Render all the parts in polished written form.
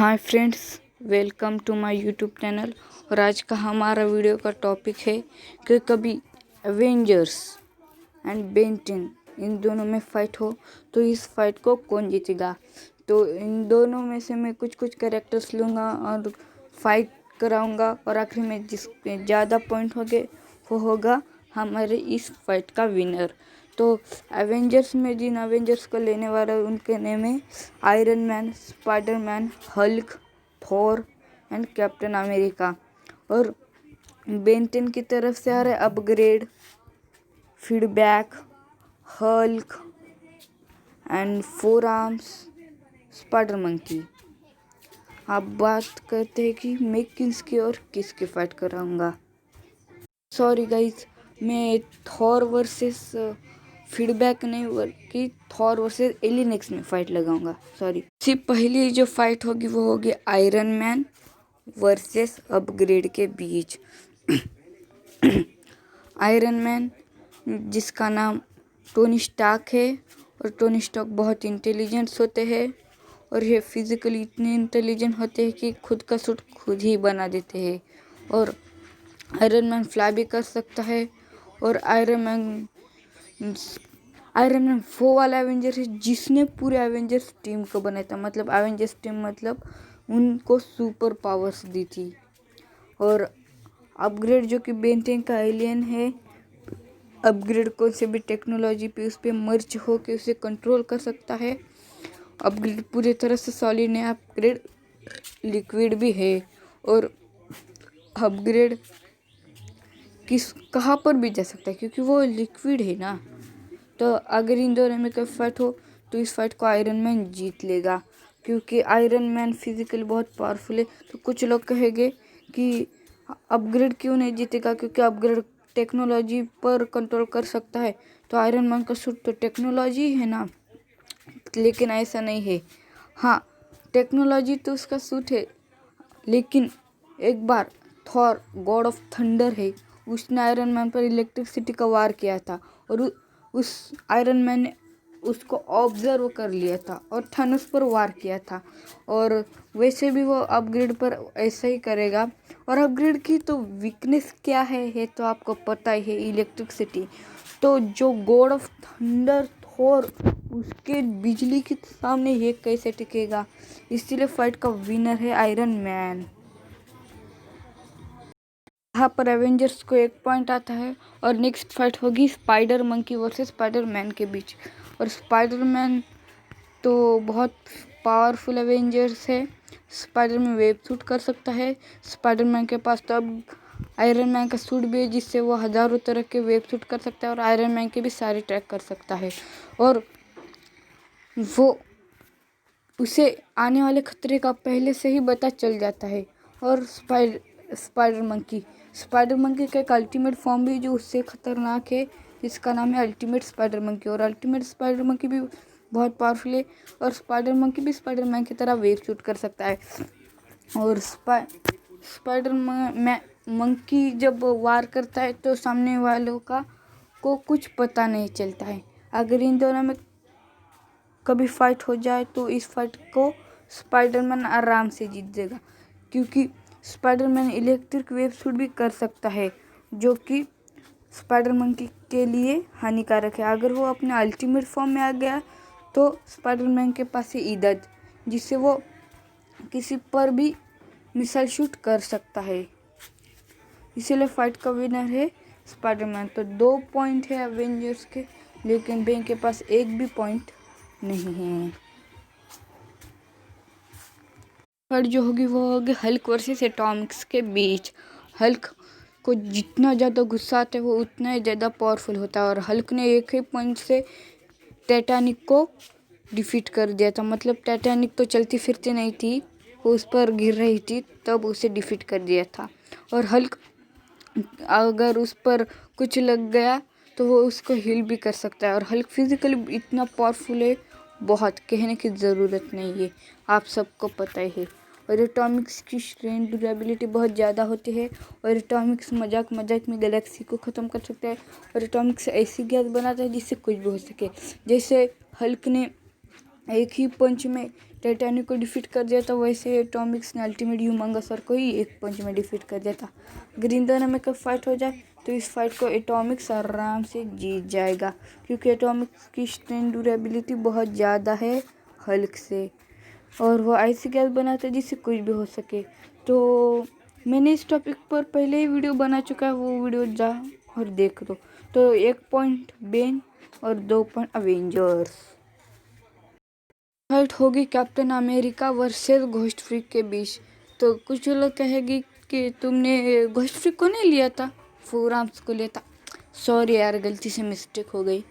Hi friends, welcome to my YouTube channel. और आज का हमारा वीडियो का टॉपिक है कि कभी एवेंजर्स एंड बेंटेन इन दोनों में फ़ाइट हो तो इस फाइट को कौन जीतेगा। तो इन दोनों में से मैं कुछ कैरेक्टर्स लूँगा और फाइट कराऊँगा और आखिर में जिसके ज़्यादा पॉइंट होंगे वो होगा हमारे इस फाइट का विनर। तो एवेंजर्स में जिन एवेंजर्स को लेने वाला है उनके नेम है iron man, Spiderman, Hulk, Thor and captain America. और बेंटेन की तरफ से आ रहे upgrade, feedback, Hulk and four arms, spider monkey. आप बात करते हैं कि मैं किसकी और किसकी फाइट कराऊंगा। सॉरी गाइज, मैं थॉर वर्सेस फीडबैक नहीं बल्कि थॉर वर्सेस एलियन में फाइट लगाऊंगा। सॉरी, इससे पहली जो फाइट होगी वो होगी आयरन मैन वर्सेस अपग्रेड के बीच। आयरन मैन जिसका नाम टोनी स्टार्क है और टोनी स्टार्क बहुत इंटेलिजेंट होते हैं और ये फिजिकली इतने इंटेलिजेंट होते हैं कि खुद का सूट खुद ही बना देते हैं। और आयरन मैन फ्लाई भी कर सकता है। और आयरन मैन वो वाला एवेंजर है जिसने पूरे एवेंजर्स टीम को बनाया था। मतलब एवेंजर्स टीम मतलब उनको सुपर पावर्स दी थी। और अपग्रेड जो कि बेंटेन का एलियन है, अपग्रेड कौन से भी टेक्नोलॉजी पे उस पर मर्ज हो के उसे कंट्रोल कर सकता है। अपग्रेड पूरी तरह से सॉलिड है, अपग्रेड लिक्विड भी है। और अपग्रेड कहाँ पर भी जा सकता है क्योंकि वो लिक्विड है ना। तो अगर इन दोनों में कोई फाइट हो तो इस फाइट को आयरन मैन जीत लेगा क्योंकि आयरन मैन फिजिकली बहुत पावरफुल है। तो कुछ लोग कहेंगे कि अपग्रेड क्यों नहीं जीतेगा क्योंकि अपग्रेड टेक्नोलॉजी पर कंट्रोल कर सकता है। तो आयरन मैन का सूट तो टेक्नोलॉजी है ना, लेकिन ऐसा नहीं है। हाँ, टेक्नोलॉजी तो उसका सूट है, लेकिन एक बार थॉर गॉड ऑफ थंडर है, उसने आयरन मैन पर इलेक्ट्रिसिटी का वार किया था और उस आयरन मैन ने उसको ऑब्जर्व कर लिया था और थानोस पर वार किया था। और वैसे भी वो अपग्रेड पर ऐसा ही करेगा। और अपग्रेड की तो वीकनेस क्या है तो आपको पता ही है, इलेक्ट्रिसिटी। तो जो गॉड ऑफ थंडर थॉर, उसके बिजली के सामने ये कैसे टिकेगा। इसीलिए फाइट का विनर है आयरन मैन। यहाँ पर एवेंजर्स को 1 पॉइंट आता है और नेक्स्ट फाइट होगी spider monkey versus spider man के बीच। और स्पाइडर मैन तो बहुत पावरफुल एवेंजर्स है। स्पाइडर मैन वेब शूट कर सकता है। स्पाइडर मैन के पास तो अब आयरन मैन का सूट भी है जिससे वो हज़ारों तरह के वेब शूट कर सकता है और आयरन मैन के भी सारे ट्रैक कर सकता है। और वो उसे आने वाले खतरे का पहले से ही पता चल जाता है। और स्पाइडर मंकी का एक अल्टीमेट फॉर्म भी जो उससे खतरनाक है जिसका नाम है अल्टीमेट स्पाइडर मंकी। और अल्टीमेट स्पाइडर मंकी भी बहुत पावरफुल है और स्पाइडर मंकी भी स्पाइडर मैन की तरह वेव शूट कर सकता है। और स्पाइडर मंकी जब वार करता है तो सामने वालों को कुछ पता नहीं चलता है। अगर इन दोनों में कभी फाइट हो जाए तो इस फाइट को स्पाइडरमैन आराम से जीत जाएगा क्योंकि स्पाइडरमैन इलेक्ट्रिक वेव शूट भी कर सकता है जो कि स्पाइडर मंकी के लिए हानिकारक है। अगर वो अपने अल्टीमेट फॉर्म में आ गया तो स्पाइडरमैन के पास है इदत, जिससे वो किसी पर भी मिसाइल शूट कर सकता है। इसीलिए फाइट का विनर है स्पाइडरमैन। तो 2 पॉइंट है एवेंजर्स के, लेकिन बेन के पास एक भी पॉइंट नहीं है। पर जो होगी वो होगी हल्क वर्सेस एटॉमिक्स के बीच। हल्क को जितना ज़्यादा गुस्सा आता है वो उतना ही ज़्यादा पावरफुल होता है। और हल्क ने एक ही पॉइंट से टाइटैनिक को डिफीट कर दिया था। मतलब टाइटैनिक तो चलती फिरती नहीं थी, वो उस पर गिर रही थी, तब उसे डिफीट कर दिया था। और हल्क अगर उस पर कुछ लग गया तो वो उसको हील भी कर सकता है। और हल्क फिजिकली इतना पावरफुल है, बहुत कहने की ज़रूरत नहीं है, आप सबको पता ही है। और एटॉमिक्स की स्ट्रेन ड्यूरेबिलिटी बहुत ज़्यादा होती है और एटॉमिक्स मजाक में गैलेक्सी को ख़त्म कर सकता है। और एटॉमिक्स ऐसी गैस बनाता है जिससे कुछ भी हो सके। जैसे हल्क ने एक ही पंच में टाइटैनिक को डिफीट कर दिया था, वैसे एटॉमिक्स ने अल्टीमेट ह्यूमंगसर को ही एक पंच में डिफीट कर दिया था। अगर इन दोनों में कब फाइट हो जाए तो इस फाइट को एटॉमिक्स आराम से जीत जाएगा, क्योंकि एटॉमिक्स की स्ट्रेंथ ड्यूरेबिलिटी बहुत ज़्यादा है हल्क से, और वो ऐसी गैस बनाता है जिससे कुछ भी हो सके। तो मैंने इस टॉपिक पर पहले ही वीडियो बना चुका है, वो वीडियो जा और देख लो। तो 1 पॉइंट बेन और 2 पॉइंट अवेंजर्स। फाइट होगी captain America versus ghost freak के बीच। तो कुछ लोग कहेगी कि तुमने घोस्ट फ्रीक को नहीं लिया था, फोर आर्म्स को लिया था। सॉरी यार, गलती से मिस्टेक हो गई,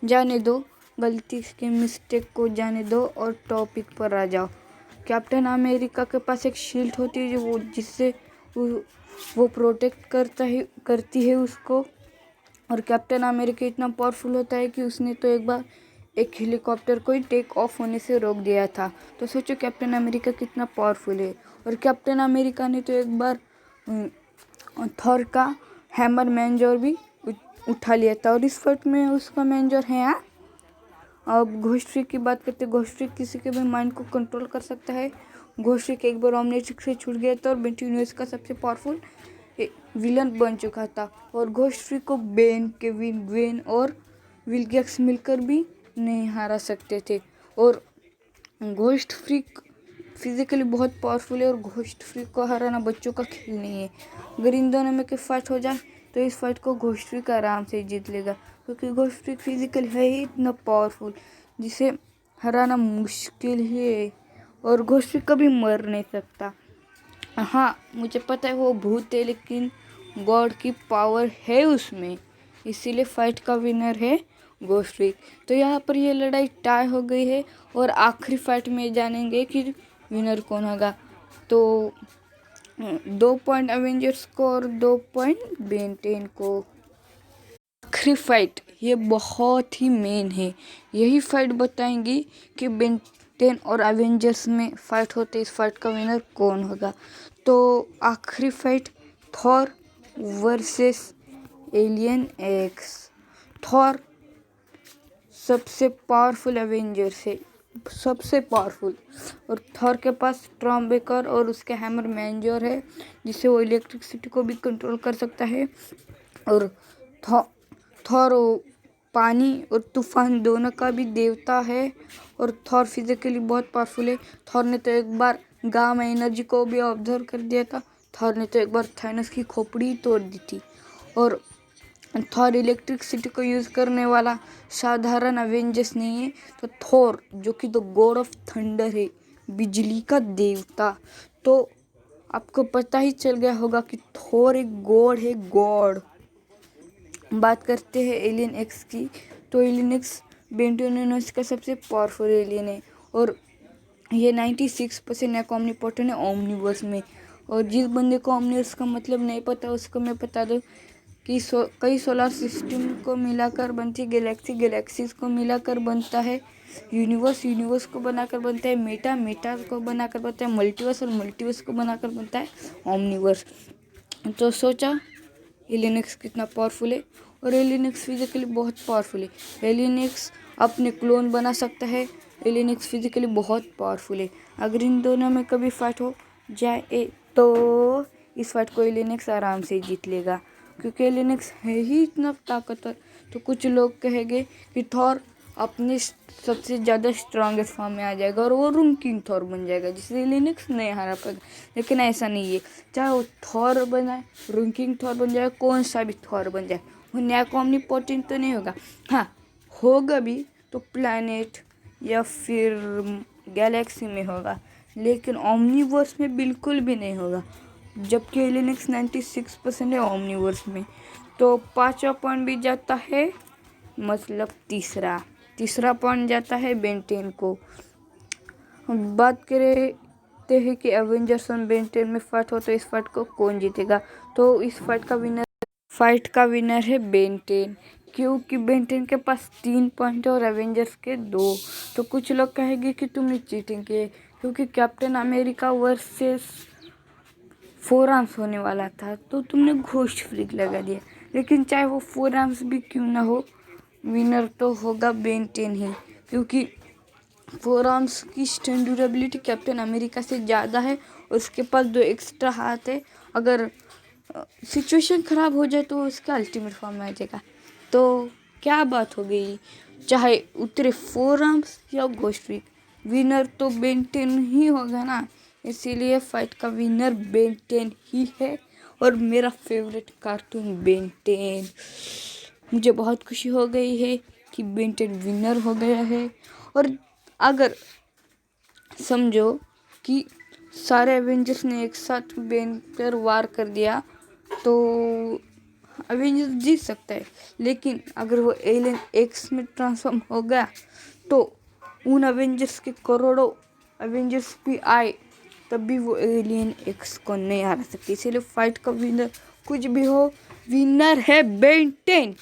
जाने दो, गलती के मिस्टेक को जाने दो और टॉपिक पर आ जाओ। कैप्टन अमेरिका के पास एक शील्ड होती है जो जिससे वो प्रोटेक्ट करती है उसको, और कैप्टन अमेरिका इतना पावरफुल होता है कि उसने तो एक बार एक हेलीकॉप्टर को ही टेक ऑफ होने से रोक दिया था। तो सोचो कैप्टन अमेरिका कितना पावरफुल है। और कैप्टन अमेरिका ने तो एक बार थॉर का हैमर मैंजर भी उठा लिया था, और इस फाइट में उसका मैंजर है। अब घोस्ट फ्रीक की बात करते हैं। घोस्ट फ्रीक किसी के भी माइंड को कंट्रोल कर सकता है। घोस्ट फ्रीक एक बार ओमनिट्रिक्स से छूट गया था और बेंट यूनिवर्स का सबसे पावरफुल विलन बन चुका था, और घोस्ट फ्रीक को बेन, केविन, ग्वेन और विलगैक्स मिलकर भी नहीं हरा सकते थे। और घोस्ट फ्रीक फिजिकली बहुत पावरफुल है, और घोस्ट फ्रीक को हराना बच्चों का खेल नहीं है। अगर इन दोनों में कोई फाइट हो जाए तो इस फाइट को घोस्ट फ्रीक आराम से जीत लेगा, क्योंकि घोस्ट फ्रीक फिजिकल है ही इतना पावरफुल जिसे हराना मुश्किल है, और घोस्ट फ्रीक कभी मर नहीं सकता। हाँ, मुझे पता है वो भूत है, लेकिन गॉड की पावर है उसमें, इसीलिए फाइट का विनर है घोस्ट फ्रीक। तो यहाँ पर ये लड़ाई टाई हो गई है, और आखिरी फाइट में जानेंगे कि विनर कौन होगा। तो 2 पॉइंट अवेंजर्स को और 2 पॉइंट बेन 10 को। आखिरी फाइट ये बहुत ही मेन है, यही फाइट बताएंगी कि बेन 10 और अवेंजर्स में फाइट होते, इस फाइट का विनर कौन होगा। तो आखिरी fight Thor versus alien x. Thor सबसे पावरफुल अवेंजर्स है, सबसे पावरफुल, और थॉर के पास स्टॉर्मब्रेकर और उसके हैमर मैंजर है जिससे वो इलेक्ट्रिसिटी को भी कंट्रोल कर सकता है। और थॉर पानी और तूफान दोनों का भी देवता है, और थॉर फिजिकली बहुत पावरफुल है। थॉर ने तो एक बार गामा एनर्जी को भी ऑब्जर्व कर दिया था। थॉर ने तो एक बार थानोस की खोपड़ी तोड़ दी थी। और थॉर इलेक्ट्रिसिटी को यूज़ करने वाला साधारण अवेंजर्स नहीं है। तो थॉर जो कि द गॉड ऑफ थंडर है, बिजली का देवता, तो आपको पता ही चल गया होगा कि थॉर एक गॉड है, गॉड। बात करते हैं एलियन एक्स की। तो एलियन एक्स बेंटन यूनिवर्स का सबसे पावरफुल एलियन है, और ये 96% ऑमनीपोटेंट है ओमनीवर्स में। और जिस बंदे को ओमनीवर्स का मतलब नहीं पता उसको मैं बता दूँ कि कई सोलर सिस्टम को मिलाकर बनती गैलेक्सी, गैलेक्सीज को मिलाकर बनता है यूनिवर्स, यूनिवर्स को बनाकर बनता है मेटा, मेटा को बनाकर बनता है मल्टीवर्स, और मल्टीवर्स को बनाकर बनता है ओमनीवर्स। तो सोचा एलियनिक्स कितना पावरफुल है, और एलियनिक्स फिजिकली बहुत पावरफुल है। एलियनिक्स अपने क्लोन बना सकता है। एलियनिक्स फिजिकली बहुत पावरफुल है। अगर इन दोनों में कभी फाइट हो जाए तो इस फाइट को एलियनिक्स आराम से जीत लेगा, क्योंकि एलियनिक्स है ही इतना ताकतवर। तो कुछ लोग कहेंगे कि थॉर अपने सबसे ज़्यादा स्ट्रॉन्गेस्ट फॉर्म में आ जाएगा और वो रूम किंग थॉर बन जाएगा, जिससे एलियनिक्स नहीं हरा पाएगा। लेकिन ऐसा नहीं है, चाहे वो थॉर बनाए, रूम किंग थॉर बन जाए, कौन सा भी थॉर बन जाए, वो नया ओमनीपोटेंट तो नहीं होगा। हाँ, होगा भी तो प्लैनेट या फिर गैलेक्सी में होगा, लेकिन ओमनीवर्स में बिल्कुल भी नहीं होगा, जबकि एलियनिक्स 96% है ओमनीवर्स में। तो 5वां पॉइंट भी जाता है, मतलब तीसरा पॉइंट जाता है बेन 10 को। हम बात करते हैं कि एवेंजर्स और बेन 10 में फाइट हो तो इस फाइट को कौन जीतेगा। तो इस फाइट का विनर है बेन 10, क्योंकि बेन 10 के पास 3 पॉइंट और एवेंजर्स के 2। तो कुछ लोग कहेंगे कि तुमने चीटिंग की, क्योंकि कैप्टन अमेरिका वर्सेस 4 आर्म्स होने वाला था तो तुमने घोस्ट फ्रीक लगा दिया। लेकिन चाहे वो 4 आर्म्स भी क्यों ना हो, विनर तो होगा बेन 10 ही, क्योंकि फोर आर्म्स की स्टन ड्यूरेबिलिटी कैप्टन अमेरिका से ज़्यादा है और उसके पास 2 एक्स्ट्रा हाथ है। अगर सिचुएशन ख़राब हो जाए तो उसका अल्टीमेट फॉर्म में आ जाएगा। तो क्या बात हो गई, चाहे उतरे फोर आर्म्स या गोस्ट वीक, विनर तो बेन 10 ही होगा ना। इसीलिए फाइट का विनर बेन 10 ही है और मेरा फेवरेट कार्टून बेन 10। मुझे बहुत खुशी हो गई है कि बेन 10 विनर हो गया है। और अगर समझो कि सारे एवेंजर्स ने एक साथ बेन पर वार कर दिया तो एवेंजर्स जीत सकता है, लेकिन अगर वो एलियन एक्स में ट्रांसफॉर्म हो गया तो उन एवेंजर्स के करोड़ों एवेंजर्स भी आए तब भी वो एलियन एक्स को नहीं हरा सकती। इसीलिए फाइट का विनर कुछ भी हो, विनर है बेन 10।